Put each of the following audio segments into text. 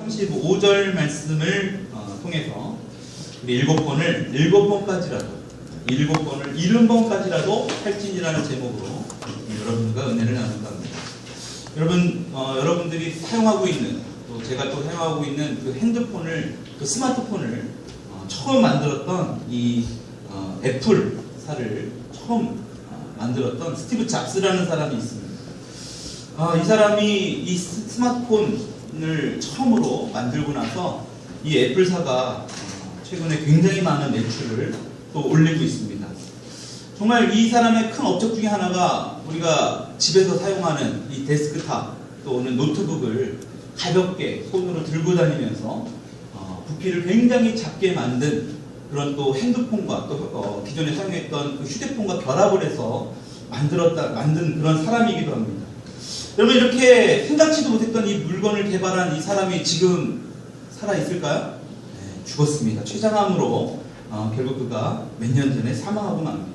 35절 말씀을 통해서 우리 7번을 7번까지라도 70번까지라도 할진이라는 제목으로 여러분과 은혜를 나눈다 합니다. 여러분, 여러분들이 사용하고 있는, 또 제가 또 사용하고 있는 그 핸드폰을, 그 스마트폰을 처음 만들었던 이 애플사를 처음 만들었던 스티브 잡스라는 사람이 있습니다. 이 사람이 이 스마트폰을 처음으로 만들고 나서 이 애플사가 최근에 굉장히 많은 매출을 또 올리고 있습니다. 정말 이 사람의 큰 업적 중에 하나가 우리가 집에서 사용하는 이 데스크탑 또는 노트북을 가볍게 손으로 들고 다니면서 부피를 굉장히 작게 만든 그런 또 핸드폰과 또 기존에 사용했던 그 휴대폰과 결합을 해서 만든 그런 사람이기도 합니다. 여러분, 이렇게 생각지도 못했던 이 물건을 개발한 이 사람이 지금 살아있을까요? 네, 죽었습니다. 췌장암으로 결국 그가 몇 년 전에 사망하고 맙니다.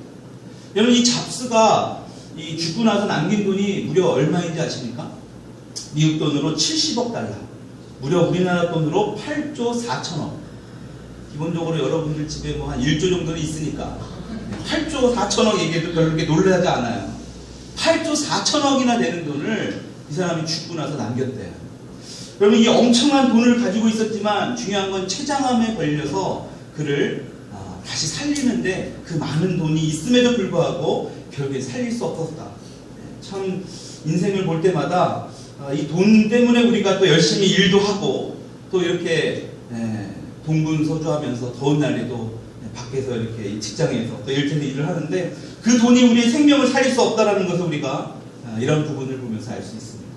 여러분, 이 잡스가 죽고 나서 남긴 돈이 무려 얼마인지 아십니까? 미국 돈으로 70억 달러, 무려 우리나라 돈으로 8조 4천억. 기본적으로 여러분들 집에 뭐 한 1조 정도는 있으니까 8조 4천억 얘기해도 별로 그렇게 놀라지 않아요. 8조 4천억이나 되는 돈을 이 사람이 죽고 나서 남겼대요. 여러분, 이 엄청난 돈을 가지고 있었지만 중요한 건 췌장암에 걸려서 그를 다시 살리는데 그 많은 돈이 있음에도 불구하고 결국에 살릴 수 없었다. 참 인생을 볼 때마다 이 돈 때문에 우리가 또 열심히 일도 하고 또 이렇게 동분서주하면서 더운 날에도 밖에서 이렇게 직장에서 또 일터에서 일을 하는데 그 돈이 우리의 생명을 살릴 수 없다는 것을 우리가 이런 부분을 보면서 알 수 있습니다.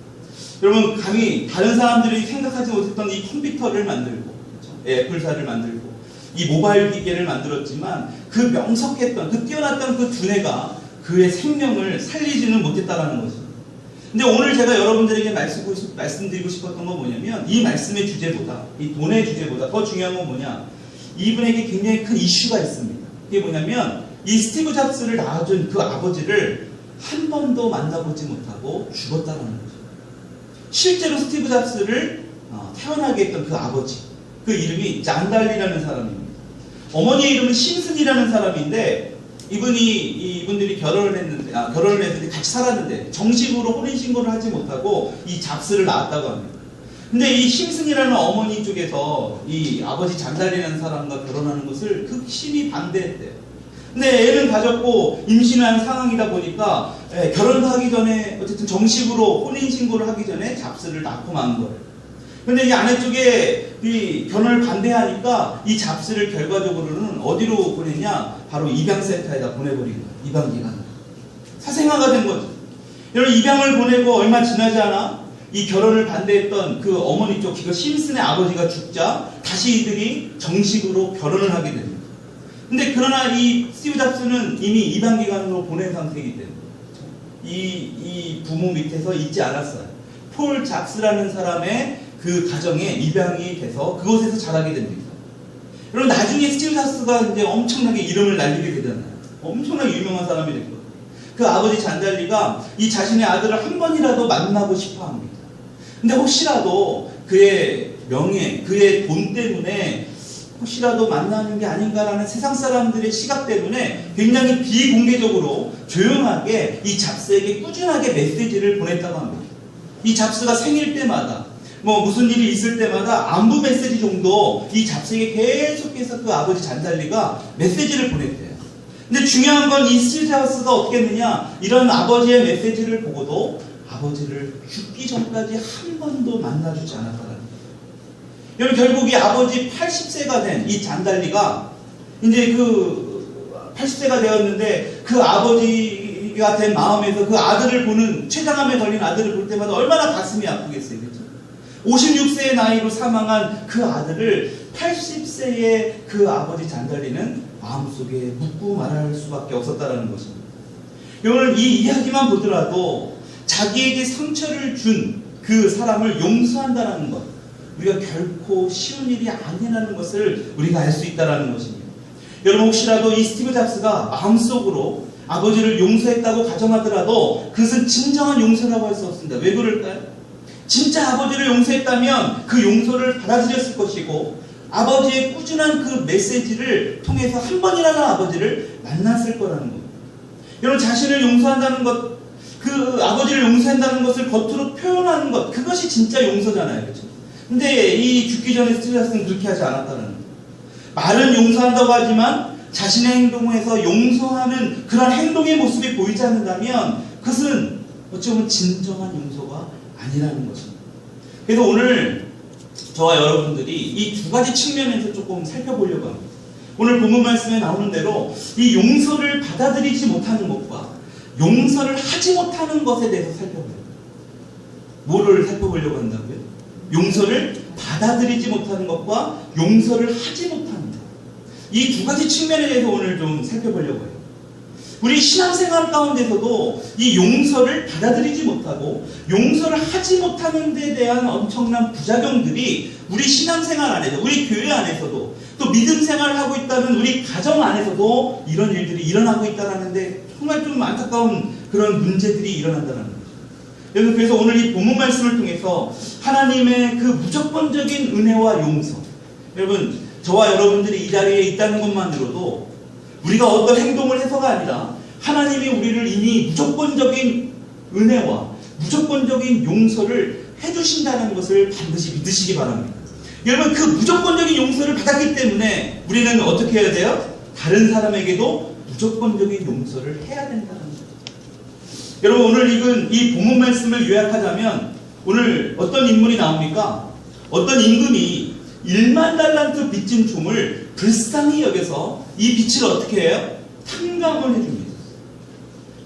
여러분, 감히 다른 사람들이 생각하지 못했던 이 컴퓨터를 만들고, 그렇죠? 애플사를 만들고 이 모바일 기계를 만들었지만 그 명석했던, 그 뛰어났던 그 두뇌가 그의 생명을 살리지는 못했다는 것입니다. 근데 오늘 제가 여러분들에게 말씀드리고 싶었던 건 뭐냐면 이 말씀의 주제보다, 이 돈의 주제보다 더 중요한 건 뭐냐, 이분에게 굉장히 큰 이슈가 있습니다. 그게 뭐냐면 이 스티브 잡스를 낳아준 그 아버지를 한 번도 만나보지 못하고 죽었다는 거죠. 실제로 스티브 잡스를 태어나게 했던 그 아버지, 그 이름이 잔달리라는 사람입니다. 어머니의 이름은 심슨이라는 사람인데 이분들이 결혼을 했는데 같이 살았는데 정식으로 혼인신고를 하지 못하고 이 잡스를 낳았다고 합니다. 근데 이 심슨이라는 어머니 쪽에서 이 아버지 잔달리라는 사람과 결혼하는 것을 극심히 반대했대요. 근데 애를 가졌고 임신한 상황이다 보니까 결혼도 하기 전에 어쨌든 정식으로 혼인신고를 하기 전에 잡스를 낳고 만 거예요. 근데 이 아내 쪽에 이 결혼을 반대하니까 이 잡스를 결과적으로는 어디로 보냈냐? 바로 입양센터에다 보내버린 거예요. 입양기관으로. 사생아가 된 거죠. 여러분, 입양을 보내고 얼마 지나지 않아 이 결혼을 반대했던 그 어머니 쪽, 그 심슨의 아버지가 죽자 다시 이들이 정식으로 결혼을 하게 됩니다. 근데 그러나 이 스티브 잡스는 이미 입양기관으로 보낸 상태이기 때문에 이 부모 밑에서 있지 않았어요. 폴 잡스라는 사람의 그 가정에 입양이 돼서 그곳에서 자라게 됩니다. 그럼 나중에 스티브 잡스가 이제 엄청나게 이름을 날리게 되잖아요. 엄청나게 유명한 사람이 될 거예요. 그 아버지 잔달리가 이 자신의 아들을 한 번이라도 만나고 싶어 합니다. 근데 혹시라도 그의 명예, 그의 돈 때문에 혹시라도 만나는 게 아닌가라는 세상 사람들의 시각 때문에 굉장히 비공개적으로 조용하게 이 잡스에게 꾸준하게 메시지를 보냈다고 합니다. 이 잡스가 생일 때마다 무슨 일이 있을 때마다 안부 메시지 정도 이 잡스에게 계속해서 그 아버지 잔달리가 메시지를 보냈대요. 근데 중요한 건 이 스티브 잡스가 어떻게 했느냐, 이런 아버지의 메시지를 보고도 아버지를 죽기 전까지 한 번도 만나주지 않았다는 거예요. 여러분, 결국 이 아버지 80세가 된 이 잔달리가 이제 그 80세가 되었는데 그 아버지가 된 마음에서 그 아들을 보는, 췌장암에 걸린 아들을 볼 때마다 얼마나 가슴이 아프겠어요. 그렇죠? 56세의 나이로 사망한 그 아들을 80세의 그 아버지 잔달리는 마음속에 묻고 말할 수밖에 없었다는 것입니다. 여러분, 이 이야기만 보더라도 자기에게 상처를 준 그 사람을 용서한다는 것, 우리가 결코 쉬운 일이 아니라는 것을 우리가 알 수 있다는 것입니다. 여러분, 혹시라도 이 스티브 잡스가 마음속으로 아버지를 용서했다고 가정하더라도 그것은 진정한 용서라고 할 수 없습니다. 왜 그럴까요? 진짜 아버지를 용서했다면 그 용서를 받아들였을 것이고 아버지의 꾸준한 그 메시지를 통해서 한 번이라도 아버지를 만났을 거라는 겁니다. 여러분, 자신을 용서한다는 것, 그 아버지를 용서한다는 것을 겉으로 표현하는 것, 그것이 진짜 용서잖아요. 그렇죠? 근데 이 죽기 전에 스틸러스는 그렇게 하지 않았다는 거예요. 말은 용서한다고 하지만 자신의 행동에서 용서하는 그런 행동의 모습이 보이지 않는다면 그것은 어찌 보면 진정한 용서가 아니라는 것입니다. 그래서 오늘 저와 여러분들이 이 두 가지 측면에서 조금 살펴보려고 합니다. 오늘 본문 말씀에 나오는 대로 이 용서를 받아들이지 못하는 것과 용서를 하지 못하는 것에 대해서 살펴보려고 합니다. 뭐를 살펴보려고 한다고요? 용서를 받아들이지 못하는 것과 용서를 하지 못하는 것. 이 두 가지 측면에 대해서 오늘 좀 살펴보려고 해요. 우리 신앙생활 가운데서도 이 용서를 받아들이지 못하고 용서를 하지 못하는 데 대한 엄청난 부작용들이 우리 신앙생활 안에서, 우리 교회 안에서도 또 믿음 생활을 하고 있다는 우리 가정 안에서도 이런 일들이 일어나고 있다는데 정말 좀 안타까운 그런 문제들이 일어난다는 거죠. 여러분, 그래서 오늘 이 본문 말씀을 통해서 하나님의 그 무조건적인 은혜와 용서, 여러분, 저와 여러분들이 이 자리에 있다는 것만으로도 우리가 어떤 행동을 해서가 아니라 하나님이 우리를 이미 무조건적인 은혜와 무조건적인 용서를 해주신다는 것을 반드시 믿으시기 바랍니다. 여러분, 그 무조건적인 용서를 받았기 때문에 우리는 어떻게 해야 돼요? 다른 사람에게도 무조건적인 용서를 해야 된다는 거죠. 여러분, 오늘 읽은 이 본문 말씀을 요약하자면 오늘 어떤 인물이 나옵니까? 어떤 임금이 1만 달란트 빚진 종을 불쌍히 여겨서 이 빚을 어떻게 해요? 탕감을 해줍니다.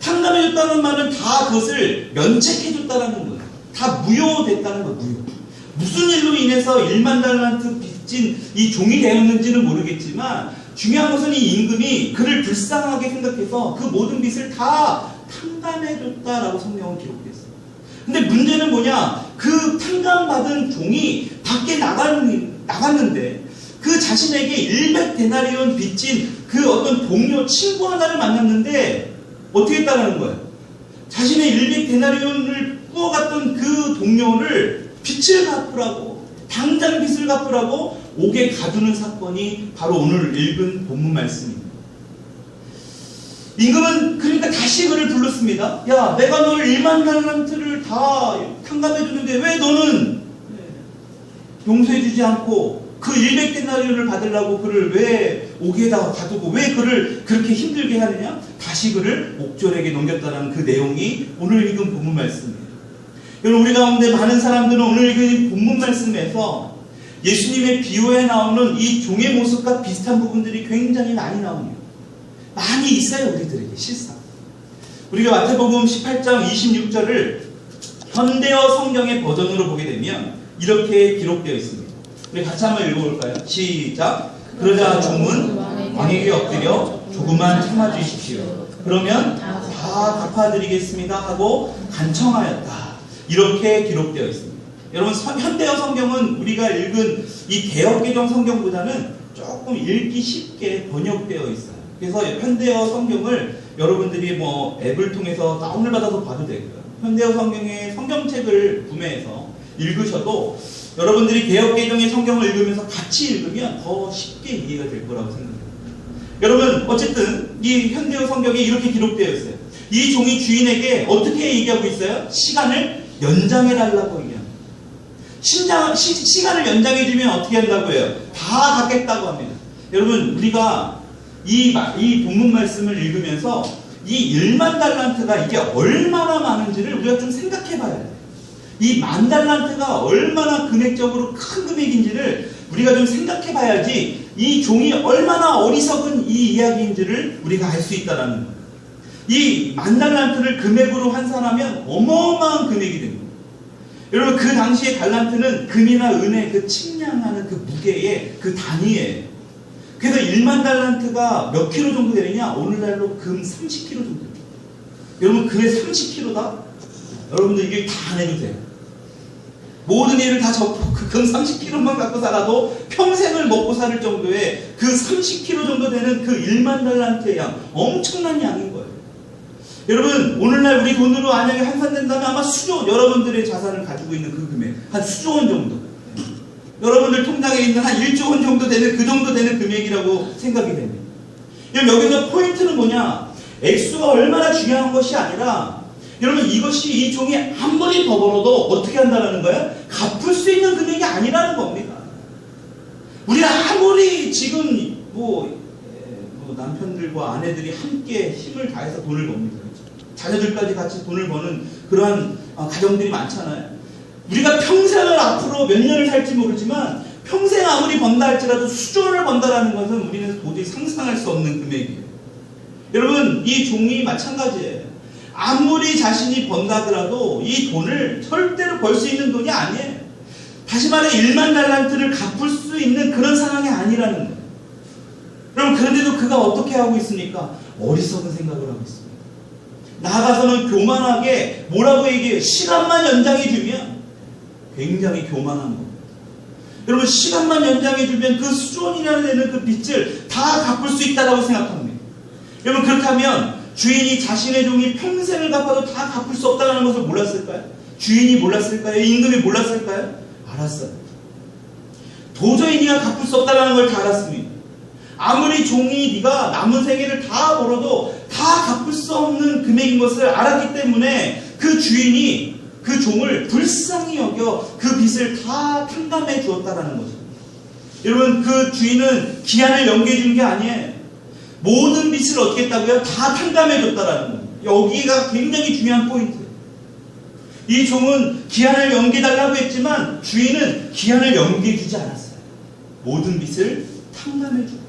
탕감해줬다는 말은 다 그것을 면책해줬다는 거예요. 다 무효됐다는 거예요. 무효. 무슨 일로 인해서 1만 달란트 빚진 이 종이 되었는지는 모르겠지만 중요한 것은 이 임금이 그를 불쌍하게 생각해서 그 모든 빚을 다 탕감해줬다라고 성경은 기록했어요. 근데 문제는 뭐냐? 그 탕감받은 종이 밖에 나갔는데 그 자신에게 100데나리온 빚진 그 어떤 동료, 친구 하나를 만났는데 어떻게 했다는 거예요? 자신의 100데나리온을 꾸어갔던 그 동료를 빚을 갚으라고, 당장 빚을 갚으라고 옥에 가두는 사건이 바로 오늘 읽은 본문 말씀입니다. 임금은 그러니까 다시 그를 불렀습니다. 야, 내가 너를 1만 달란트를 다 탕감해주는데 왜 너는 용서해주지 않고 그 100데나리온을 받으려고 그를 왜 옥에다가 가두고 왜 그를 그렇게 힘들게 하느냐? 다시 그를 옥졸에게 넘겼다는 그 내용이 오늘 읽은 본문 말씀입니다. 여러분, 우리 가운데 많은 사람들은 오늘 읽은 본문 말씀에서 예수님의 비유에 나오는 이 종의 모습과 비슷한 부분들이 굉장히 많이 나옵니다. 많이 있어요, 우리들에게 실상. 우리가 마태복음 18장 26절을 현대어 성경의 버전으로 보게 되면 이렇게 기록되어 있습니다. 우리 같이 한번 읽어볼까요? 시작. 그러자 종은 왕에게 엎드려 조금만 참아주십시오. 그러면 다 갚아드리겠습니다 하고 간청하였다. 이렇게 기록되어 있습니다. 여러분, 현대어 성경은 우리가 읽은 이 개역개정 성경보다는 조금 읽기 쉽게 번역되어 있어요. 그래서 현대어 성경을 여러분들이 뭐 앱을 통해서 다운을 받아서 봐도 되고요. 현대어 성경의 성경책을 구매해서 읽으셔도 여러분들이 개역개정의 성경을 읽으면서 같이 읽으면 더 쉽게 이해가 될 거라고 생각합니다. 여러분, 어쨌든 이 현대어 성경에 이렇게 기록되어 있어요. 이 종이 주인에게 어떻게 얘기하고 있어요? 시간을 연장해달라고 얘기합니다. 시간을 연장해주면 어떻게 한다고 해요? 다 갚겠다고 합니다. 여러분, 우리가 이 본문 말씀을 읽으면서 이 1만 달란트가 이게 얼마나 많은지를 우리가 좀 생각해 봐야 돼요. 이 10,000달란트가 얼마나 금액적으로 큰 금액인지를 우리가 좀 생각해 봐야지 이 종이 얼마나 어리석은 이 이야기인지를 우리가 알 수 있다는 거예요. 이 10,000달란트를 금액으로 환산하면 어마어마한 금액이 됩니다. 여러분, 그 당시의 달란트는 금이나 은의 그 측량하는 그 무게의 그 단위예요. 그래서 1만 달란트가 몇 킬로 정도 되느냐? 오늘날로 금 30kg 정도 됩니다. 여러분, 그게 30kg다? 여러분들 이게 다 안 해도 돼요. 모든 일을 다 접고 그 금 30kg만 갖고 살아도 평생을 먹고 살 정도의 그 30kg 정도 되는 그 1만 달란트의 양, 엄청난 양인 거예요. 여러분, 오늘날 우리 돈으로 만약에 환산된다면 아마 수조, 여러분들의 자산을 가지고 있는 그 금액, 한 수조 원 정도. 여러분들 통장에 있는 한 1조 원 정도 되는, 그 정도 되는 금액이라고 생각이 됩니다. 여기서 포인트는 뭐냐? 액수가 얼마나 중요한 것이 아니라, 여러분, 이것이 이 종이 아무리 더 벌어도 어떻게 한다는 거예요? 갚을 수 있는 금액이 아니라는 겁니다. 우리가 아무리 지금 남편들과 아내들이 함께 힘을 다해서 돈을 법니다. 자녀들까지 같이 돈을 버는 그러한 가정들이 많잖아요. 우리가 평생을 앞으로 몇 년을 살지 모르지만 평생 아무리 번다 할지라도 수조를 번다라는 것은 우리는 도저히 상상할 수 없는 금액이에요. 여러분, 이 종이 마찬가지예요. 아무리 자신이 번다 하더라도 이 돈을 절대로 벌 수 있는 돈이 아니에요. 다시 말해 1만 달란트를 갚을 수 있는 그런 상황이 아니라는 거예요. 여러분, 그런데도 그가 어떻게 하고 있습니까? 어리석은 생각을 하고 있습니다. 나아가서는 교만하게 뭐라고 얘기해요? 시간만 연장해주면, 굉장히 교만한 겁니다. 여러분, 시간만 연장해주면 그 수조원이라는 데는 그 빚을 다 갚을 수 있다고 생각합니다. 여러분, 그렇다면 주인이 자신의 종이 평생을 갚아도 다 갚을 수 없다는 것을 몰랐을까요? 주인이 몰랐을까요? 임금이 몰랐을까요? 알았어요. 도저히 네가 갚을 수 없다는 걸 다 알았습니다. 아무리 종이 네가 남은 생애를 다 벌어도 다 갚을 수 없는 금액인 것을 알았기 때문에 그 주인이 그 종을 불쌍히 여겨 그 빚을 다 탕감해 주었다는 거죠. 여러분, 그 주인은 기한을 연기해 준 게 아니에요. 모든 빚을 어떻게 했다고요? 다 탕감해 줬다는 거예요. 여기가 굉장히 중요한 포인트예요. 이 종은 기한을 연기해 달라고 했지만 주인은 기한을 연기해 주지 않았어요. 모든 빚을 탕감해 줬다.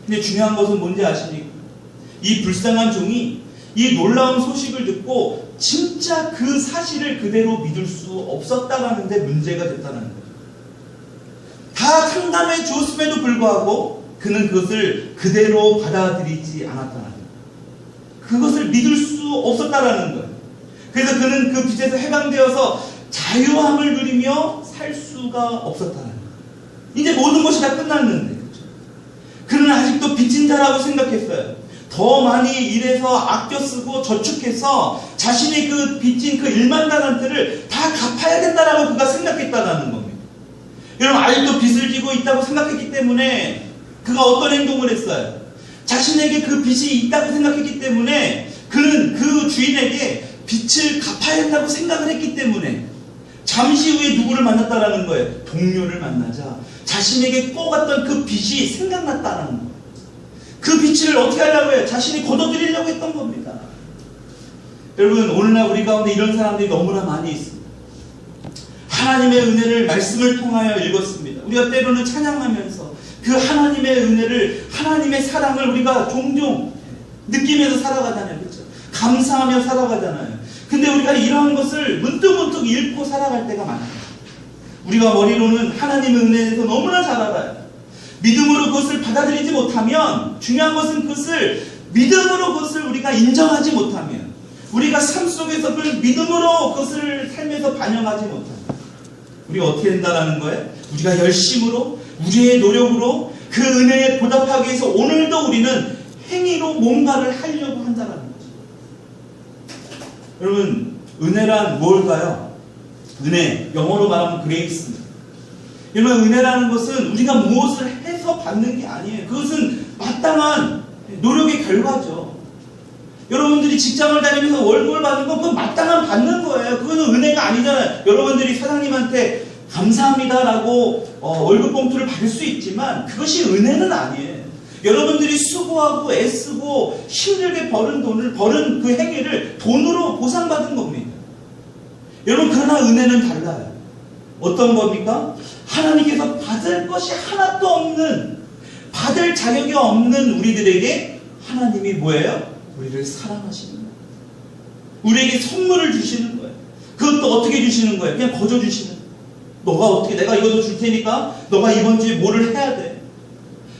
근데 중요한 것은 뭔지 아십니까? 이 불쌍한 종이 이 놀라운 소식을 듣고 진짜 그 사실을 그대로 믿을 수 없었다라는 데 문제가 됐다는 거예요. 다 탕감해 주었음에도 불구하고 그는 그것을 그대로 받아들이지 않았다는 거예요. 그것을 믿을 수 없었다라는 거예요. 그래서 그는 그 빚에서 해방되어서 자유함을 누리며 살 수가 없었다는 거예요. 이제 모든 것이 다 끝났는데 그는 아직도 빚진 자라고 생각했어요. 더 많이 일해서 아껴 쓰고 저축해서 자신의 그 빚진 그 1만 달란트를 다 갚아야 된다라고 그가 생각했다는 겁니다. 여러분, 아직도 빚을 지고 있다고 생각했기 때문에 그가 어떤 행동을 했어요? 자신에게 그 빚이 있다고 생각했기 때문에 그는 그 주인에게 빚을 갚아야 한다고 생각을 했기 때문에 잠시 후에 누구를 만났다라는 거예요? 동료를 만나자 자신에게 꼬갔던 그 빚이 생각났다는 거예요. 그 빚을 어떻게 하려고 해요? 자신이 걷어들이려고 했던 겁니다. 여러분, 오늘날 우리 가운데 이런 사람들이 너무나 많이 있습니다. 하나님의 은혜를 말씀을 통하여 읽었습니다. 우리가 때로는 찬양하면서 그 하나님의 은혜를, 하나님의 사랑을 우리가 종종 느끼면서 살아가잖아요. 그렇죠? 감사하며 살아가잖아요. 근데 우리가 이러한 것을 문득문득 잃고 살아갈 때가 많아요. 우리가 머리로는 하나님의 은혜에서 너무나 잘 알아요. 믿음으로 그것을 받아들이지 못하면, 중요한 것은 그것을 믿음으로 그것을 우리가 인정하지 못하면, 우리가 삶 속에서 그 믿음으로 그것을 삶에서 반영하지 못하면 우리가 어떻게 된다는 거예요? 우리가 열심으로 우리의 노력으로 그 은혜에 보답하기 위해서 오늘도 우리는 행위로 뭔가를 하려고 한다는 거죠. 여러분, 은혜란 뭘까요? 은혜, 영어로 말하면 그레이스입니다. 여러분, 은혜라는 것은 우리가 무엇을 해서 받는 게 아니에요. 그것은 마땅한 노력의 결과죠. 여러분들이 직장을 다니면서 월급을 받는 건 그건 마땅한 받는 거예요. 그거는 은혜가 아니잖아요. 여러분들이 사장님한테 감사합니다라고 월급 봉투를 받을 수 있지만 그것이 은혜는 아니에요. 여러분들이 수고하고 애쓰고 힘들게 벌은 돈을, 벌은 그 행위를 돈으로 보상받은 겁니다. 여러분, 그러나 은혜는 달라요. 어떤 겁니까? 하나님께서 받을 것이 하나도 없는, 받을 자격이 없는 우리들에게 하나님이 뭐예요? 우리를 사랑하시는 거예요. 우리에게 선물을 주시는 거예요. 그것도 어떻게 주시는 거예요? 그냥 거저 주시는 거예요. 너가 어떻게, 내가 이것도 줄 테니까 너가 이번 주에 뭐를 해야 돼.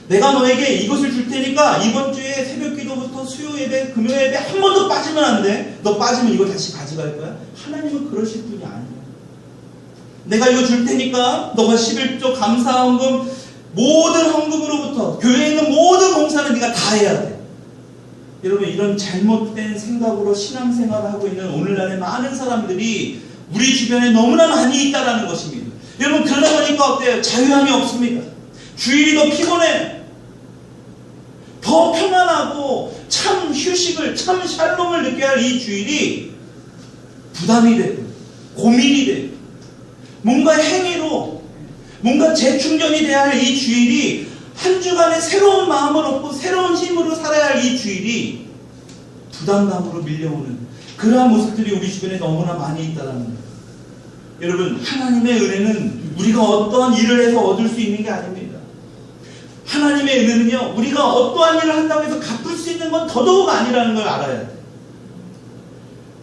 내가 너에게 이것을 줄 테니까 이번 주에 새벽 기도부터 수요 예배, 금요 예배 한 번도 빠지면 안 돼. 너 빠지면 이거 다시 가져갈 거야. 하나님은 그러실 분이 아니에요. 내가 이거 줄 테니까 너가 11조 감사 헌금, 모든 헌금으로부터 교회에 있는 모든 봉사는 네가 다 해야 돼. 여러분, 이런 잘못된 생각으로 신앙생활을 하고 있는 오늘날의 많은 사람들이 우리 주변에 너무나 많이 있다라는 것입니다. 여러분, 그러다 보니까 어때요? 자유함이 없습니다. 주일이 더 피곤해. 더 평안하고 참 휴식을, 참 샬롬을 느껴야 할 이 주일이 부담이 되고 고민이 되고 뭔가 행위로 뭔가 재충전이 돼야 할 이 주일이 한 주간의 새로운 마음을 얻고 새로운 힘으로 살아야 할 이 주일이 부담감으로 밀려오는 그러한 모습들이 우리 주변에 너무나 많이 있다는 거예요. 여러분, 하나님의 은혜는 우리가 어떠한 일을 해서 얻을 수 있는 게 아닙니다. 하나님의 은혜는요, 우리가 어떠한 일을 한다고 해서 갚을 수 있는 건 더더욱 아니라는 걸 알아야 돼요.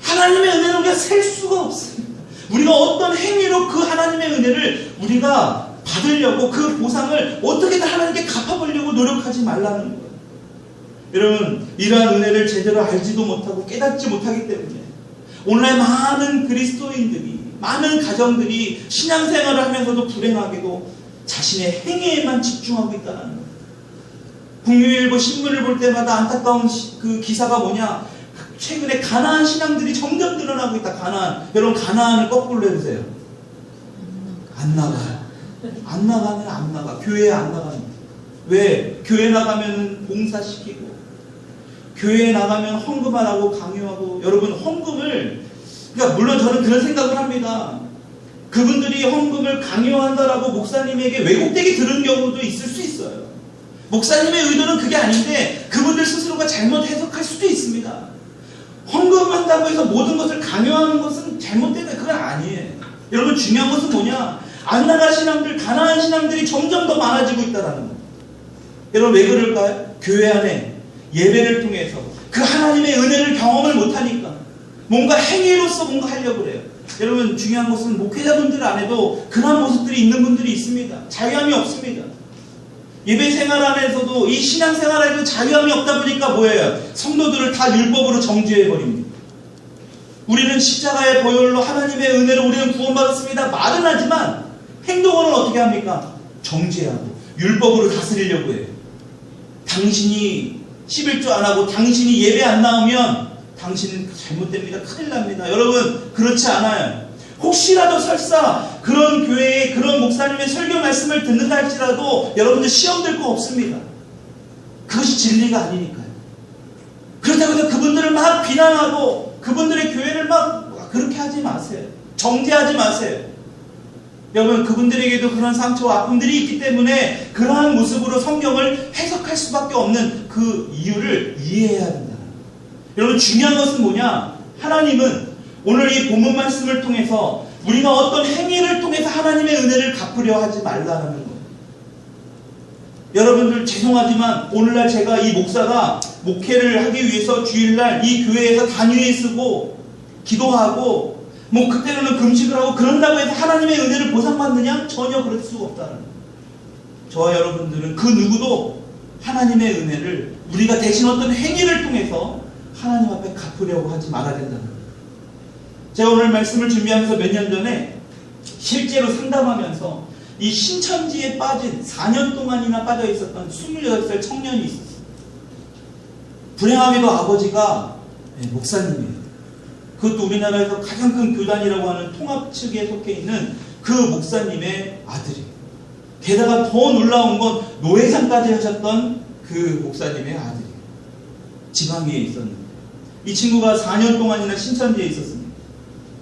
하나님의 은혜는 우리가 셀 수가 없습니다. 우리가 어떤 행위로 그 하나님의 은혜를 우리가 받으려고 그 보상을 어떻게든 하나님께 갚아보려고 노력하지 말라는 거예요. 여러분, 이러한 은혜를 제대로 알지도 못하고 깨닫지 못하기 때문에 오늘날 많은 그리스도인들이, 많은 가정들이 신앙생활을 하면서도 불행하게도 자신의 행위에만 집중하고 있다는 거예요. 국민일보 신문을 볼 때마다 안타까운 그 기사가 뭐냐? 최근에 가나안 신앙들이 점점 늘어나고 있다. 가나안. 여러분, 가나안을 거꾸로 해주세요. 안 나가요. 안 나가면 안 나가. 교회에 안 나갑니다. 왜? 교회 나가면 봉사시키고, 교회에 나가면 헌금하라고 강요하고. 여러분, 헌금을, 그러니까 물론 저는 그런 생각을 합니다. 그분들이 헌금을 강요한다라고 목사님에게 왜곡되게 들은 경우도 있을 수 있어요. 목사님의 의도는 그게 아닌데 그분들 스스로가 잘못 해석할 수도 있습니다. 헌금한다고 해서 모든 것을 강요하는 것은 잘못된, 그건 아니에요. 여러분, 중요한 것은 뭐냐? 안 나갈 신앙들, 가나안 신앙들이 점점 더 많아지고 있다는 거예요. 여러분, 왜 그럴까요? 교회 안에 예배를 통해서 그 하나님의 은혜를 경험을 못하니까 뭔가 행위로서 뭔가 하려고 그래요. 여러분, 중요한 것은 목회자분들 안에도 그런 모습들이 있는 분들이 있습니다. 자유함이 없습니다. 예배 생활 안에서도, 이 신앙 생활 안에도 자유함이 없다 보니까 뭐예요? 성도들을 다 율법으로 정죄해버립니다. 우리는 십자가의 보혈로 하나님의 은혜로 우리는 구원받았습니다. 말은 하지만 행동으로는 어떻게 합니까? 정죄하고 율법으로 다스리려고 해요. 당신이 11조 안 하고 당신이 예배 안 나오면 당신은 잘못됩니다. 큰일 납니다. 여러분, 그렇지 않아요. 혹시라도 설사 그런 교회에 그런 목사님의 설교 말씀을 듣는다 할지라도 여러분들 시험 들 거 없습니다. 그것이 진리가 아니니까요. 그렇다고 해서 그분들을 막 비난하고 그분들의 교회를 막 그렇게 하지 마세요. 정죄하지 마세요. 여러분, 그분들에게도 그런 상처와 아픔들이 있기 때문에 그러한 모습으로 성경을 해석할 수밖에 없는 그 이유를 이해해야 된다. 여러분, 중요한 것은 뭐냐? 하나님은 오늘 이 본문 말씀을 통해서 우리가 어떤 행위를 통해서 하나님의 은혜를 갚으려 하지 말라는 거예요. 여러분들, 죄송하지만 오늘날 제가 이 목사가 목회를 하기 위해서 주일날 이 교회에서 단위에 쓰고 기도하고 뭐 그때로는 금식을 하고 그런다고 해서 하나님의 은혜를 보상받느냐? 전혀 그럴 수가 없다는 거예요. 저와 여러분들은 그 누구도 하나님의 은혜를 우리가 대신 어떤 행위를 통해서 하나님 앞에 갚으려고 하지 말아야 된다는 거예요. 제가 오늘 말씀을 준비하면서 몇 년 전에 실제로 상담하면서 이 신천지에 빠진 4년 동안이나 빠져 있었던 28살 청년이 있었어요. 불행하게도 아버지가 목사님이에요. 그것도 우리나라에서 가장 큰 교단이라고 하는 통합 측에 속해 있는 그 목사님의 아들이에요. 게다가 더 놀라운 건 노회장까지 하셨던 그 목사님의 아들이에요. 지방에 있었는데 이 친구가 4년 동안이나 신천지에 있었습니다.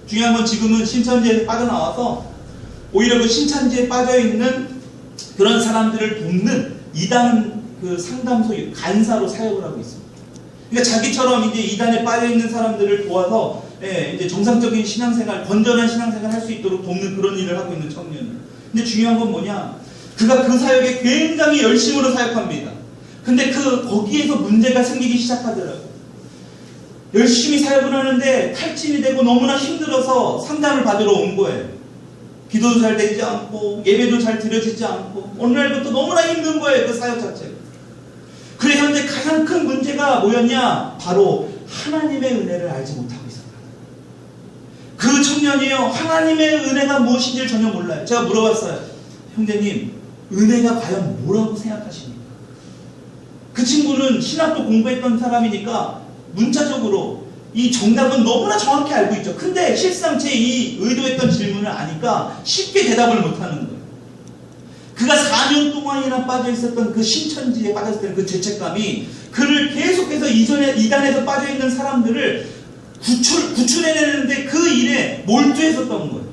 중요한 건 지금은 신천지에서 빠져나와서 오히려 그 신천지에 빠져있는 그런 사람들을 돕는 이단 그 상담소 간사로 사역을 하고 있습니다. 그러니까 자기처럼 이제 이단에 빠져있는 사람들을 도와서 이제 정상적인 신앙생활, 건전한 신앙생활 할 수 있도록 돕는 그런 일을 하고 있는 청년이에요. 근데 중요한 건 뭐냐? 그가 그 사역에 굉장히 열심으로 사역합니다. 근데 거기에서 문제가 생기기 시작하더라고요. 열심히 사역을 하는데 탈진이 되고 너무나 힘들어서 상담을 받으러 온 거예요. 기도도 잘 되지 않고 예배도 잘 드려지지 않고 어느 날부터 너무나 힘든 거예요. 그 사역 자체가. 그래서 이제 가장 큰 문제가 뭐였냐? 바로 하나님의 은혜를 알지 못하고 있었다. 그 청년이요, 하나님의 은혜가 무엇인지를 전혀 몰라요. 제가 물어봤어요. 형제님, 은혜가 과연 뭐라고 생각하십니까? 그 그 친구는 신학도 공부했던 사람이니까 문자적으로 이 정답은 너무나 정확히 알고 있죠. 근데 실상 제 이 의도했던 질문을 아니까 쉽게 대답을 못하는 거예요. 그가 4년 동안이나 빠져 있었던 그 신천지에 빠졌을 때는 그 죄책감이 그를 계속해서 이단에서 빠져 있는 사람들을 구출해내는데 그 일에 몰두했었던 거예요.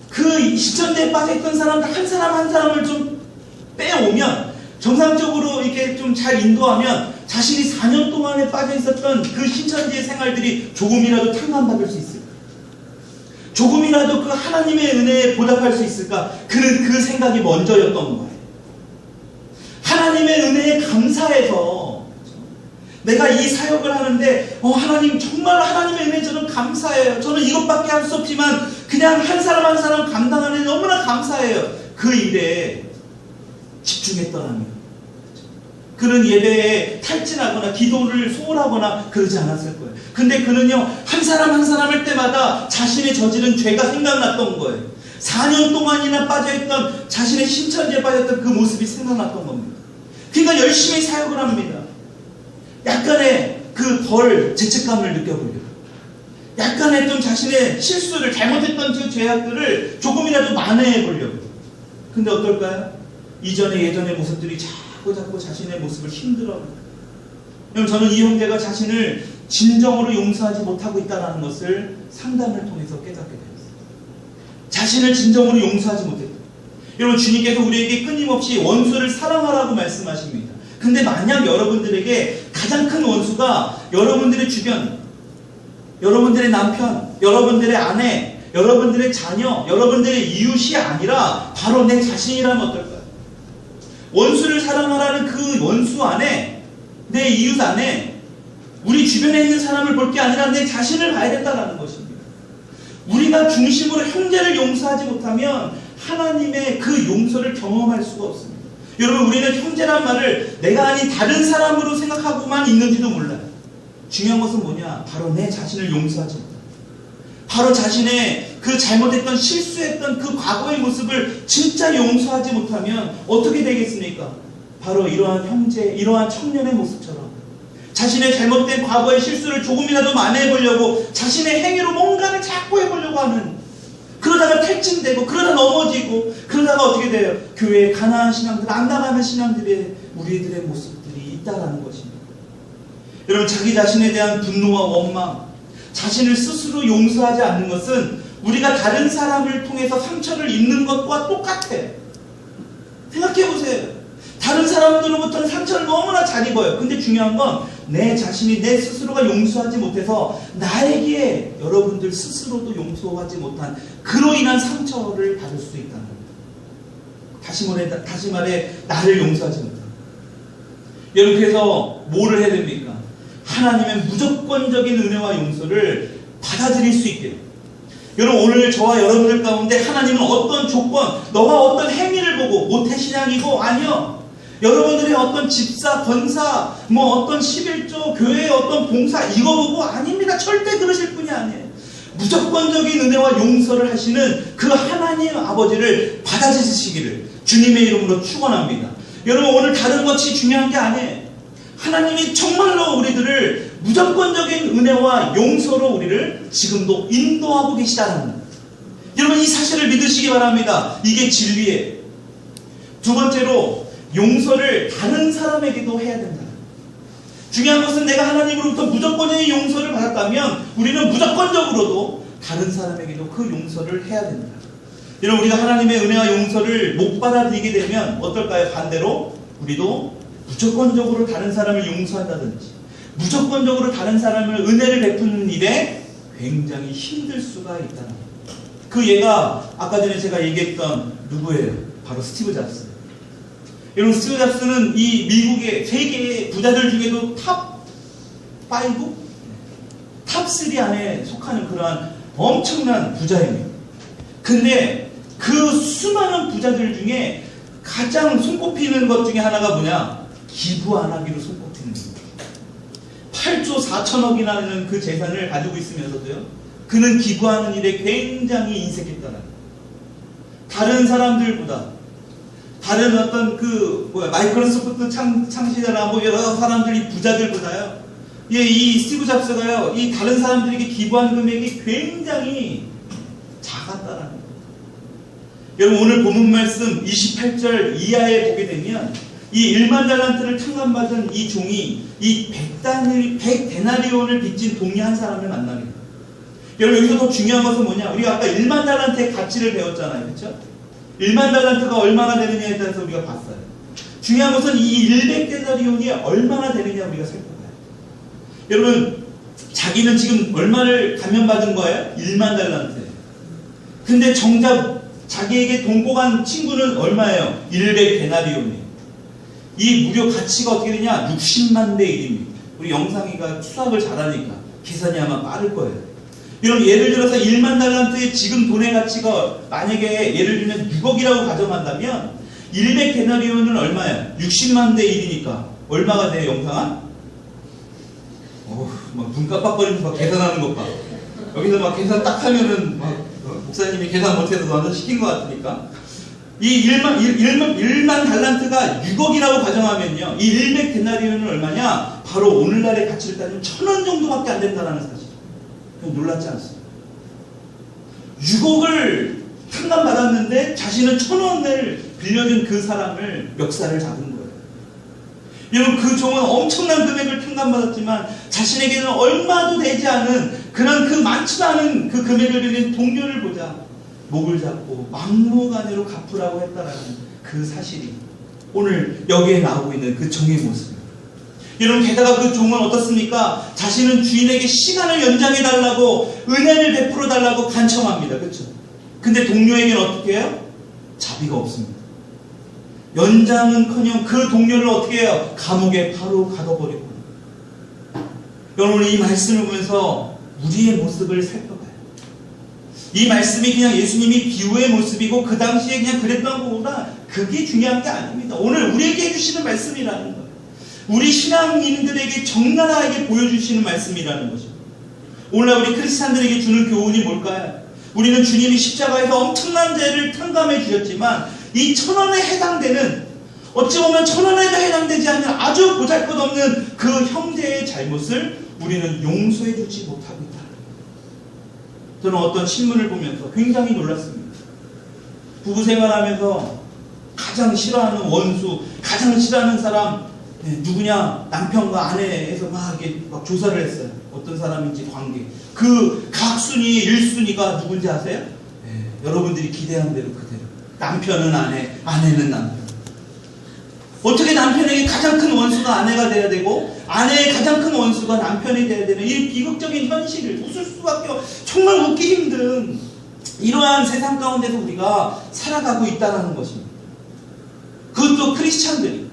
그 신천지에 빠져 있던 사람들 한 사람 한 사람을 좀 빼오면, 정상적으로 이렇게 좀 잘 인도하면 자신이 4년 동안에 빠져 있었던 그 신천지의 생활들이 조금이라도 탕감받을 수 있을까? 조금이라도 그 하나님의 은혜에 보답할 수 있을까? 그는 그 생각이 먼저였던 거예요. 하나님의 은혜에 감사해서 내가 이 사역을 하는데 하나님 정말 하나님의 은혜에 저는 감사해요. 저는 이것밖에 할 수 없지만 그냥 한 사람 한 사람 감당하는 데 너무나 감사해요. 그 일에 집중했더라면 그는 예배에 탈진하거나 기도를 소홀하거나 그러지 않았을 거예요. 근데 그는요, 한 사람 한 사람 할 때마다 자신의 저지른 죄가 생각났던 거예요. 4년 동안이나 빠져있던, 자신의 신천지에 빠졌던 그 모습이 생각났던 겁니다. 그러니까 열심히 사역을 합니다. 약간의 그 덜 죄책감을 느껴보려고, 약간의 좀 자신의 실수를, 잘못했던 그 죄악들을 조금이라도 만회해보려고. 근데 어떨까요? 예전의 모습들이 자꾸 자신의 모습을 힘들어합니다. 여러분, 저는 이 형제가 자신을 진정으로 용서하지 못하고 있다는 것을 상담을 통해서 깨닫게 되었어요. 자신을 진정으로 용서하지 못했다. 여러분, 주님께서 우리에게 끊임없이 원수를 사랑하라고 말씀하십니다. 근데 만약 여러분들에게 가장 큰 원수가 여러분들의 주변, 여러분들의 남편, 여러분들의 아내, 여러분들의 자녀, 여러분들의 이웃이 아니라 바로 내 자신이라면 어떨까요? 원수를 사랑하라는 그 원수 안에, 내 이웃 안에 우리 주변에 있는 사람을 볼 게 아니라 내 자신을 봐야 된다는 것입니다. 우리가 중심으로 형제를 용서하지 못하면 하나님의 그 용서를 경험할 수가 없습니다. 여러분, 우리는 형제란 말을 내가 아닌 다른 사람으로 생각하고만 있는지도 몰라요. 중요한 것은 뭐냐? 바로 내 자신을 용서하지 못합니다. 바로 자신의 그 잘못했던, 실수했던 그 과거의 모습을 진짜 용서하지 못하면 어떻게 되겠습니까? 바로 이러한 형제, 이러한 청년의 모습처럼 자신의 잘못된 과거의 실수를 조금이라도 만회해보려고 자신의 행위로 뭔가를 자꾸 해보려고 하는, 그러다가 탈진되고 그러다 넘어지고 그러다가 어떻게 돼요? 교회에 가난한 신앙들, 안 나가는 신앙들의 우리들의 모습들이 있다라는 것입니다. 여러분, 자기 자신에 대한 분노와 원망, 자신을 스스로 용서하지 않는 것은 우리가 다른 사람을 통해서 상처를 입는 것과 똑같아요. 생각해보세요. 다른 사람들로부터는 상처를 너무나 잘 입어요. 근데 중요한 건 내 자신이, 내 스스로가 용서하지 못해서 나에게 여러분들 스스로도 용서하지 못한 그로 인한 상처를 받을 수도 있다는 겁니다. 다시 말해 나를 용서하지 못한. 여러분, 그래서 뭐를 해야 됩니까? 하나님의 무조건적인 은혜와 용서를 받아들일 수 있게. 여러분, 오늘 저와 여러분들 가운데 하나님은 어떤 조건, 너가 어떤 행위를 보고 모태신앙이고 아니요, 여러분들의 어떤 집사, 권사, 어떤 11조, 교회의 어떤 봉사, 이거 보고 아닙니다. 절대 그러실 분이 아니에요. 무조건적인 은혜와 용서를 하시는 그 하나님 아버지를 받아주시기를 주님의 이름으로 축원합니다. 여러분, 오늘 다른 것이 중요한 게 아니에요. 하나님이 정말로 우리들을 무조건적인 은혜와 용서로 우리를 지금도 인도하고 계시다는 것. 여러분, 이 사실을 믿으시기 바랍니다. 이게 진리예요. 두 번째로, 용서를 다른 사람에게도 해야 된다. 중요한 것은 내가 하나님으로부터 무조건의 용서를 받았다면 우리는 무조건적으로도 다른 사람에게도 그 용서를 해야 된다. 여러분, 우리가 하나님의 은혜와 용서를 못 받아들이게 되면 어떨까요? 반대로 우리도 무조건적으로 다른 사람을 용서한다든지 무조건적으로 다른 사람을 은혜를 베푸는 일에 굉장히 힘들 수가 있다는 거예요. 그 예가 아까 전에 제가 얘기했던 누구예요? 바로 스티브 잡스. 여러분, 스티브 잡스는 이 미국의 세계의 부자들 중에도 탑5? 탑3 안에 속하는 그러한 엄청난 부자입니다. 근데 그 수많은 부자들 중에 가장 손꼽히는 것 중에 하나가 뭐냐? 기부 안 하기로 손꼽히는 겁니다. 8조 4천억이라는 그 재산을 가지고 있으면서도요, 그는 기부하는 일에 굉장히 인색했다는 거예요. 다른 다른 어떤 마이크로소프트 창시자나 뭐 여러 사람들이 부자들보다요. 예, 이 스티브 잡스가요, 이 다른 사람들에게 기부한 금액이 굉장히 작았다라는 거예요. 여러분, 오늘 본문 말씀 28절 이하에 보게 되면 이 1만 달란트를 탕감받은 이 종이 이 100데나리온을 빚진 동료 한 사람을 만나게 돼요. 여러분, 여기서 더 중요한 것은 뭐냐? 우리가 아까 1만 달란트의 가치를 배웠잖아요. 그렇죠? 1만 달란트가 얼마나 되느냐에 따라서 우리가 봤어요. 중요한 것은 이 100데나리온이 얼마나 되느냐 우리가 살펴봐요. 여러분, 자기는 지금 얼마를 감면받은 거예요? 1만 달란트. 근데 정작 자기에게 동복한 친구는 얼마예요? 100데나리온이에요. 이 무료 가치가 어떻게 되냐? 60만 대 1입니다. 우리 영상이가 수학을 잘하니까 계산이 아마 빠를 거예요. 여러분, 예를 들어서 1만 달란트의 지금 돈의 가치가 만약에 예를 들면 6억이라고 가정한다면 100데나리온은 얼마예요? 60만 대 1이니까 얼마가 돼요, 영상아? 막 눈 깜빡거리면서 막 계산하는 것 봐. 여기서 막 계산 딱 하면은 막 목사님이 계산 못해서 완전 시킨 것 같으니까. 이 1만 달란트가 6억이라고 가정하면요, 이 100데나리온은 얼마냐? 바로 오늘날의 가치를 따지면 1,000원 정도밖에 안 된다는 사실. 놀랍지 않습니다. 6억을 탕감받았는데 자신은 1,000원을 빌려준 그 사람을 멱살을 잡은 거예요. 여러분, 그 종은 엄청난 금액을 탕감받았지만 자신에게는 얼마도 되지 않은 그런 그 많지도 않은 그 금액을 빌린 동료를 보자 목을 잡고 막무가내로 갚으라고 했다라는 그 사실이 오늘 여기에 나오고 있는 그 종의 모습입니다. 여러분, 게다가 그 종은 어떻습니까? 자신은 주인에게 시간을 연장해달라고, 은혜를 베풀어달라고 간청합니다. 그렇죠? 근데 동료에게는 어떻게 해요? 자비가 없습니다. 연장은커녕 그 동료를 어떻게 해요? 감옥에 바로 가둬버리고. 여러분, 이 말씀을 보면서 우리의 모습을 살펴봐요. 이 말씀이 그냥 예수님이 비유의 모습이고 그 당시에 그냥 그랬던 것보다 그게 중요한 게 아닙니다. 오늘 우리에게 해주시는 말씀이라는 거예요. 우리 신앙인들에게 적나라하게 보여주시는 말씀이라는 거죠. 오늘날 우리 크리스찬들에게 주는 교훈이 뭘까요? 우리는 주님이 십자가에서 엄청난 죄를 탕감해 주셨지만 이 1,000원에 해당되는, 어찌 보면 1,000원에도 해당되지 않는 아주 보잘것없는 그 형제의 잘못을 우리는 용서해 주지 못하고 있다. 저는 어떤 신문을 보면서 굉장히 놀랐습니다. 부부 생활하면서 가장 싫어하는 원수, 가장 싫어하는 사람 누구냐? 남편과 아내에서 막 조사를 했어요. 어떤 사람인지 관계. 그 각순위, 1순위가 누군지 아세요? 여러분들이 기대한 대로 그대로. 남편은 아내, 아내는 남편. 어떻게 남편에게 가장 큰 원수가 아내가 돼야 되고 아내의 가장 큰 원수가 남편이 돼야 되는 이 비극적인 현실을 웃을 수밖에 정말 웃기 힘든 이러한 세상 가운데서 우리가 살아가고 있다는 것입니다. 그것도 크리스찬들이.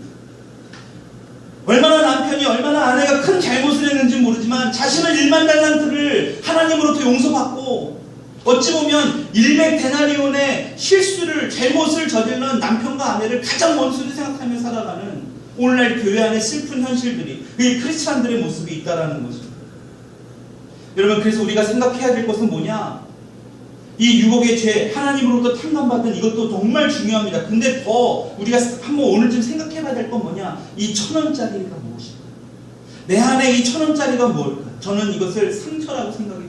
얼마나 남편이, 얼마나 아내가 큰 잘못을 했는지 모르지만 자신은 1만 달란트를 하나님으로부터 용서받고 어찌 보면 100데나리온의 실수를, 잘못을 저지른 남편과 아내를 가장 원수로 생각하며 살아가는 오늘날 교회 안에 슬픈 현실들이, 그게 크리스찬들의 모습이 있다는 것입니다. 여러분, 그래서 우리가 생각해야 될 것은 뭐냐? 이 6억의 죄, 하나님으로부터 탕감받은 이것도 정말 중요합니다. 근데 더 우리가 한번 오늘쯤 생각해봐야 될 건 뭐냐? 이 1,000원짜리가 무엇일까? 내 안에 이 1,000원짜리가 뭘까? 저는 이것을 상처라고 생각해요.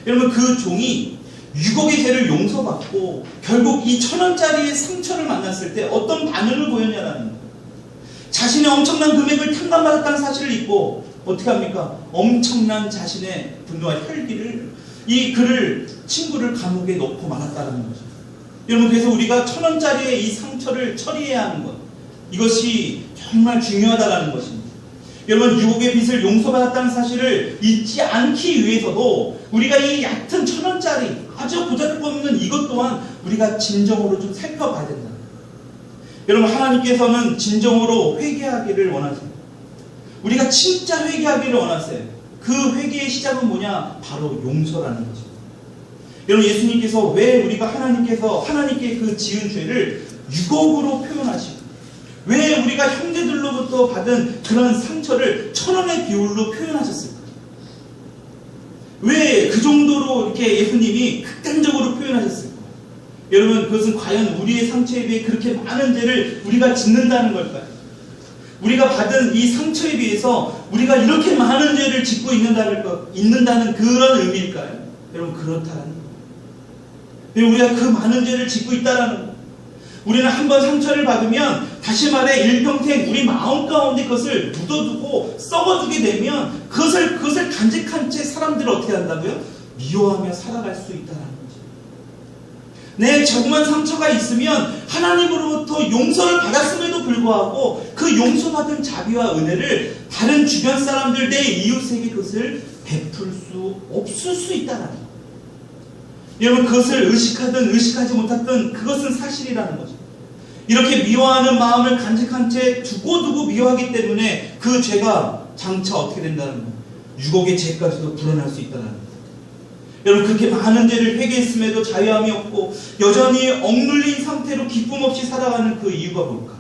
여러분, 그 종이 6억의 죄를 용서받고 결국 이 1,000원짜리의 상처를 만났을 때 어떤 반응을 보였냐라는 거예요. 자신의 엄청난 금액을 탕감받았다는 사실을 잊고 어떻게 합니까? 엄청난 자신의 분노와 혈기를, 이 그를, 친구를 감옥에 넣고 말았다는 거죠. 여러분, 그래서 우리가 1,000원짜리의 이 상처를 처리해야 하는 것, 이것이 정말 중요하다는 것입니다. 여러분, 6억의 빚을 용서받았다는 사실을 잊지 않기 위해서도 우리가 이 얕은 1,000원짜리 아주 보잘것없는 이것 또한 우리가 진정으로 좀 살펴봐야 된다. 여러분, 하나님께서는 진정으로 회개하기를 원하세요. 우리가 진짜 회개하기를 원하세요. 그 회개의 시작은 뭐냐? 바로 용서라는 거죠. 여러분, 예수님께서 왜 우리가 하나님께 그 지은 죄를 6억으로 표현하시고, 왜 우리가 형제들로부터 받은 그런 상처를 1,000원의 비율로 표현하셨을까? 왜 그 정도로 이렇게 예수님이 극단적으로 표현하셨을까? 여러분, 그것은 과연 우리의 상처에 비해 그렇게 많은 죄를 우리가 짓는다는 걸까요? 우리가 받은 이 상처에 비해서 우리가 이렇게 많은 죄를 짓고 있는다는 그런 의미일까요? 여러분, 그렇다는 거예요. 우리가 그 많은 죄를 짓고 있다는 거예요. 우리는 한번 상처를 받으면 다시 말해 일평생 우리 마음 가운데 그것을 묻어두고 썩어두게 되면 그것을 간직한 채 사람들을 어떻게 한다고요? 미워하며 살아갈 수 있다는 거죠. 내 조그만 상처가 있으면 하나님으로부터 용서를 받았음에도 불구하고 그 용서받은 자비와 은혜를 다른 주변 사람들, 내 이웃에게 그것을 베풀 수 없을 수 있다는 거예요. 여러분, 그것을 의식하든 의식하지 못하든 그것은 사실이라는 거죠. 이렇게 미워하는 마음을 간직한 채 두고두고 미워하기 때문에 그 죄가 장차 어떻게 된다는 거예요? 유혹의 죄까지도 불어날 수 있다는 거예요. 여러분, 그렇게 많은 죄를 회개했음에도 자유함이 없고 여전히 억눌린 상태로 기쁨 없이 살아가는 그 이유가 뭘까?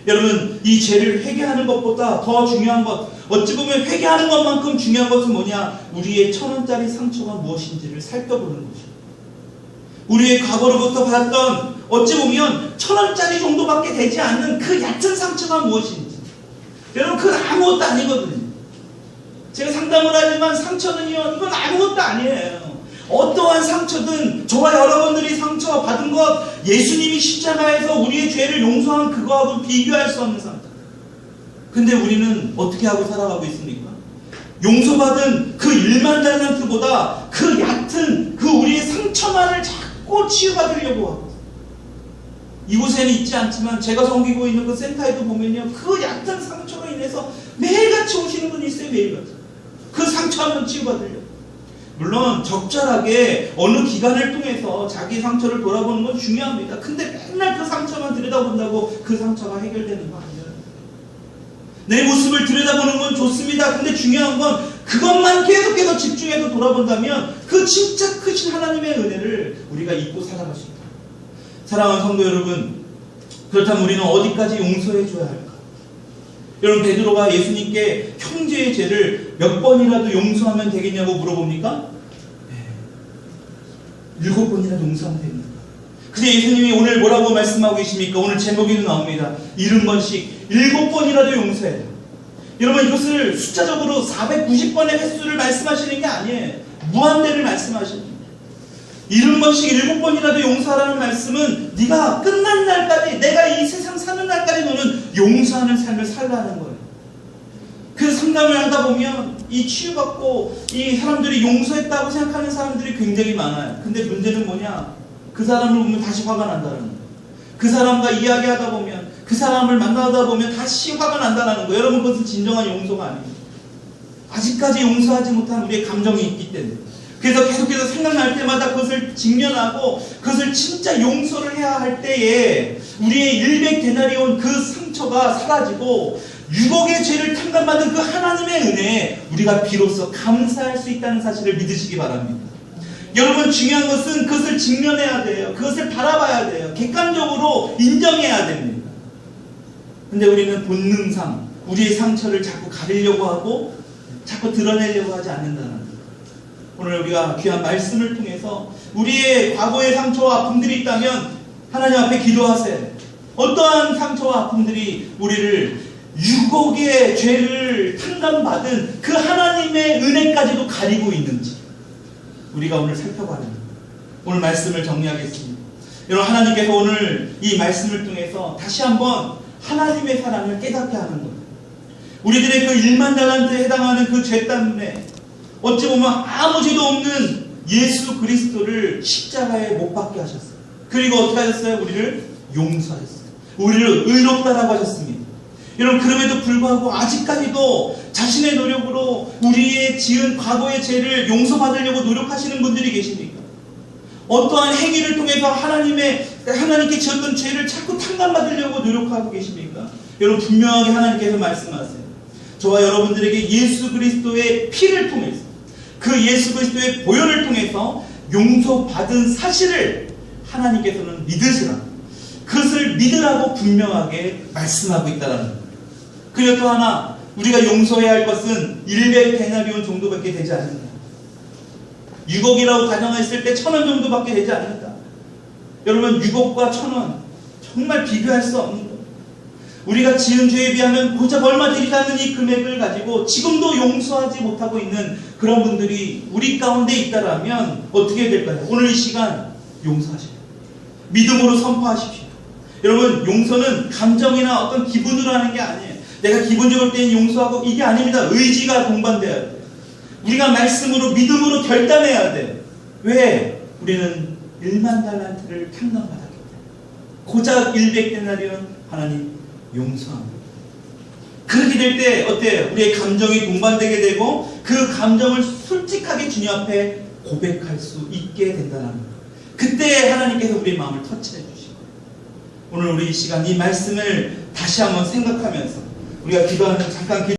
여러분, 이 죄를 회개하는 것보다 더 중요한 것, 어찌 보면 회개하는 것만큼 중요한 것은 뭐냐? 우리의 1,000원짜리 상처가 무엇인지를 살펴보는 것이죠. 우리의 과거로부터 받았던 어찌 보면 1,000원짜리 정도밖에 되지 않는 그 얕은 상처가 무엇인지. 여러분, 그건 아무것도 아니거든요. 제가 상담을 하지만 상처는요, 이건 아무것도 아니에요. 어떠한 상처든 저와 여러분들이 상처 받은 것, 예수님이 십자가에서 우리의 죄를 용서한 그거하고는 비교할 수 없는 상처. 근데 우리는 어떻게 하고 살아가고 있습니까? 용서받은 그 1만 달란트보다 그 얕은 그 우리의 상처만을 자꾸 치유받으려고 하고, 이곳에는 있지 않지만 제가 섬기고 있는 그 센터에도 보면요, 그 얕은 상처로 인해서 매일같이 오시는 분이 있어요. 매일같이 그 상처 한번 치유받으려고. 물론 적절하게 어느 기간을 통해서 자기 상처를 돌아보는 건 중요합니다. 근데 맨날 그 상처만 들여다본다고 그 상처가 해결되는 거 아니에요. 내 모습을 들여다보는 건 좋습니다. 근데 중요한 건 그것만 계속해서 집중해서 돌아본다면 그 진짜 크신 하나님의 은혜를 우리가 잊고 살아갈 수 있다. 사랑하는 성도 여러분, 그렇다면 우리는 어디까지 용서해 줘야 할까? 여러분, 베드로가 예수님께 형제의 죄를 몇 번이라도 용서하면 되겠냐고 물어봅니까? 네. 7번이라도 용서하면 됩니다. 근데 예수님이 오늘 뭐라고 말씀하고 계십니까? 오늘 제목에도 나옵니다. 70번씩 7번이라도 용서해야 돼요. 여러분, 이것을 숫자적으로 490번의 횟수를 말씀하시는 게 아니에요. 무한대를 말씀하시는 거예요. 70번씩 7번이라도 용서하라는 말씀은 네가 끝난 날까지, 내가 이 세상 사는 날까지 너는 용서하는 삶을 살라는 거예요. 그 상담을 하다 보면 이 치유받고 이 사람들이 용서했다고 생각하는 사람들이 굉장히 많아요. 근데 문제는 뭐냐? 그 사람을 보면 다시 화가 난다는 거예요. 그 사람과 이야기하다 보면, 그 사람을 만나다 보면 다시 화가 난다는 거예요. 여러분, 그것은 진정한 용서가 아닙니다. 아직까지 용서하지 못한 우리의 감정이 있기 때문에. 그래서 계속해서 생각날 때마다 그것을 직면하고 그것을 진짜 용서를 해야 할 때에 우리의 100데나리온 그 상처가 사라지고 6억의 죄를 탕감받은 그 하나님의 은혜에 우리가 비로소 감사할 수 있다는 사실을 믿으시기 바랍니다. 여러분, 중요한 것은 그것을 직면해야 돼요. 그것을 바라봐야 돼요. 객관적으로 인정해야 됩니다. 근데 우리는 본능상 우리의 상처를 자꾸 가리려고 하고 자꾸 드러내려고 하지 않는다는 거예요. 오늘 우리가 귀한 말씀을 통해서 우리의 과거의 상처와 아픔들이 있다면 하나님 앞에 기도하세요. 어떠한 상처와 아픔들이 우리를 6억의 죄를 탕감받은 그 하나님의 은혜까지도 가리고 있는지 우리가 오늘 살펴봐야 합니다. 오늘 말씀을 정리하겠습니다. 여러분, 하나님께서 오늘 이 말씀을 통해서 다시 한번 하나님의 사랑을 깨닫게 하는 거예요. 우리들의 그 1만 달란트에 해당하는 그 죄 때문에 어찌 보면 아무 죄도 없는 예수 그리스도를 십자가에 못 박게 하셨어요. 그리고 어떻게 하셨어요? 우리를 용서하셨어요. 우리를 의롭다라고 하셨습니다. 여러분, 그럼에도 불구하고 아직까지도 자신의 노력으로 우리의 지은 과거의 죄를 용서받으려고 노력하시는 분들이 계십니까? 어떠한 행위를 통해서 하나님께 지었던 죄를 자꾸 탕감받으려고 노력하고 계십니까? 여러분, 분명하게 하나님께서 말씀하세요. 저와 여러분들에게 예수 그리스도의 피를 통해서, 그 예수 그리스도의 보혈을 통해서 용서받은 사실을 하나님께서는 믿으시라, 그것을 믿으라고 분명하게 말씀하고 있다는 거예요. 그리고 또 하나, 우리가 용서해야 할 것은 100데나리온 정도밖에 되지 않는다. 6억이라고 가정했을 때 1,000원 정도밖에 되지 않는다. 여러분 6억과 1,000원 정말 비교할 수 없는 것. 우리가 지은 죄에 비하면 고작 얼마 되지 않는 이 금액을 가지고 지금도 용서하지 못하고 있는 그런 분들이 우리 가운데 있다라면 어떻게 될까요? 오늘 이 시간 용서하십시오. 믿음으로 선포하십시오. 여러분 용서는 감정이나 어떤 기분으로 하는 게 아니에요. 내가 기분 좋을 때는 용서하고 이게 아닙니다. 의지가 동반돼야 돼요. 우리가 말씀으로 믿음으로 결단해야 돼요. 왜? 우리는 1만 달란트를 평강받았기 때문에. 고작 100데나리온 하나님 용서합니다. 그렇게 될 때 어때요? 우리의 감정이 동반되게 되고 그 감정을 솔직하게 주님 앞에 고백할 수 있게 된다는 거예요. 그때 하나님께서 우리의 마음을 터치해 주시고 오늘 우리 이 시간 이 말씀을 다시 한번 생각하면서 우리가 기도하는 잠깐